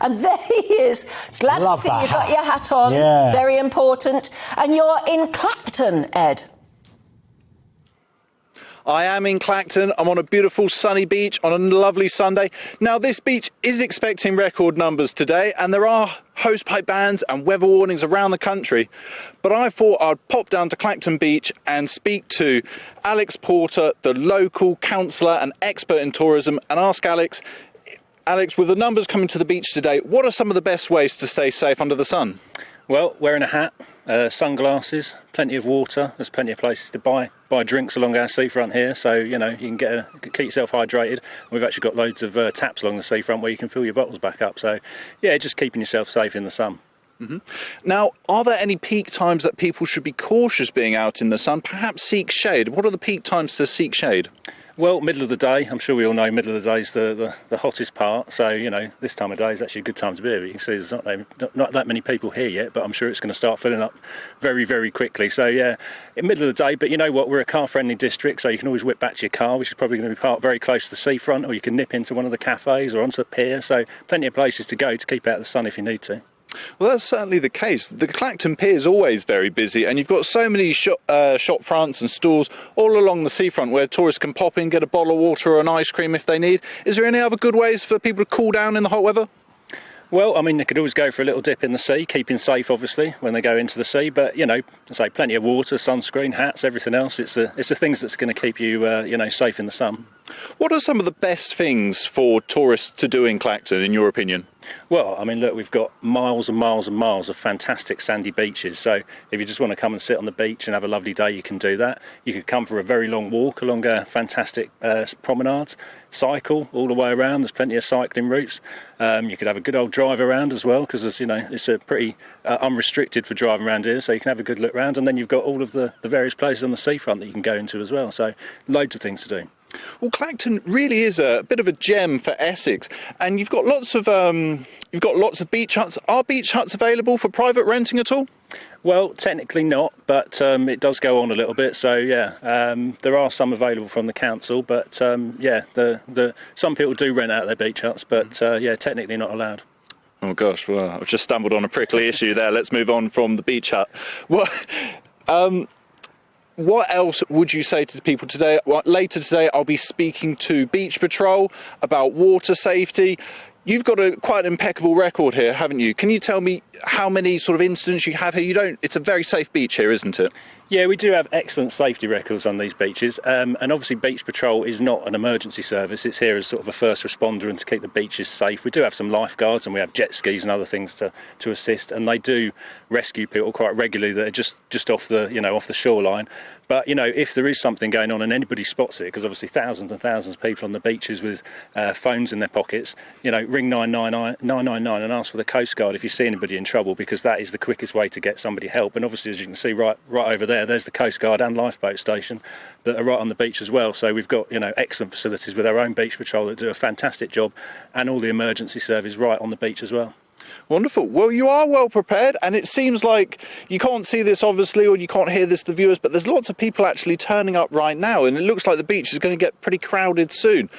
And there he is. Glad to Love see that you got hat. your hat on. Yeah. Very important. And you're in Clacton, Ed. I am in Clacton. I'm on a beautiful sunny beach on a lovely Sunday. Now, this beach is expecting record numbers today, and there are hosepipe bans and weather warnings around the country. But I thought I'd pop down to Clacton Beach and speak to Alex Porter, the local councillor and expert in tourism, and ask Alex, with the numbers coming to the beach today, what are some of the best ways to stay safe under the sun? Well, wearing a hat, sunglasses, plenty of water. There's plenty of places to buy drinks along our seafront here, so you know you can keep yourself hydrated. We've actually got loads of taps along the seafront where you can fill your bottles back up. So, yeah, just keeping yourself safe in the sun. Mm-hmm. Now, are there any peak times that people should be cautious being out in the sun? Perhaps seek shade. What are the peak times to seek shade? Well, middle of the day. I'm sure we all know middle of the day is the hottest part. So, you know, this time of day is actually a good time to be here. You can see there's not that many people here yet, but I'm sure it's going to start filling up very, very quickly. So, yeah, in middle of the day. But you know what? We're a car-friendly district, so you can always whip back to your car, which is probably going to be parked very close to the seafront, or you can nip into one of the cafes or onto the pier. So, plenty of places to go to keep out the sun if you need to. Well, that's certainly the case. The Clacton Pier is always very busy, and you've got so many shop fronts and stalls all along the seafront where tourists can pop in, get a bottle of water or an ice cream if they need. Is there any other good ways for people to cool down in the hot weather? Well, I mean, they could always go for a little dip in the sea, keeping safe, obviously, when they go into the sea. But, you know, say plenty of water, sunscreen, hats, everything else. It's the things that's going to keep you, safe in the sun. What are some of the best things for tourists to do in Clacton, in your opinion? Well, I mean, look, we've got miles and miles and miles of fantastic sandy beaches. So if you just want to come and sit on the beach and have a lovely day, you can do that. You could come for a very long walk along a fantastic promenade, cycle all the way around. There's plenty of cycling routes. You could have a good old drive around as well, because it's a pretty unrestricted for driving around here. So you can have a good look around, and then you've got all of the various places on the seafront that you can go into as well. So loads of things to do. Well, Clacton really is a bit of a gem for Essex, and you've got lots of beach huts. Are beach huts available for private renting at all? Well, technically not, but it does go on a little bit. So yeah, there are some available from the council, but some people do rent out their beach huts, but technically not allowed. Oh gosh, well, I've just stumbled on a prickly issue there. Let's move on from the beach hut. What else would you say to people today? Well, later today, I'll be speaking to Beach Patrol about water safety. You've got quite an impeccable record here, haven't you? Can you tell me how many sort of incidents you have here? It's a very safe beach here, isn't it? Yeah, we do have excellent safety records on these beaches, and obviously Beach Patrol is not an emergency service. It's here as sort of a first responder and to keep the beaches safe. We do have some lifeguards and we have jet skis and other things to assist, and they do rescue people quite regularly that are just off the shoreline. But if there is something going on and anybody spots it, because obviously thousands and thousands of people on the beaches with phones in their pockets, ring 999 and ask for the Coast Guard if you see anybody in trouble, because that is the quickest way to get somebody help. And obviously, as you can see right over there's the Coast Guard and lifeboat station that are right on the beach as well. So we've got excellent facilities with our own Beach Patrol that do a fantastic job, and all the emergency service right on the beach as well. Wonderful. Well, you are well prepared, and it seems like you can't see this obviously, or you can't hear this, the viewers, but there's lots of people actually turning up right now, and it looks like the beach is going to get pretty crowded soon.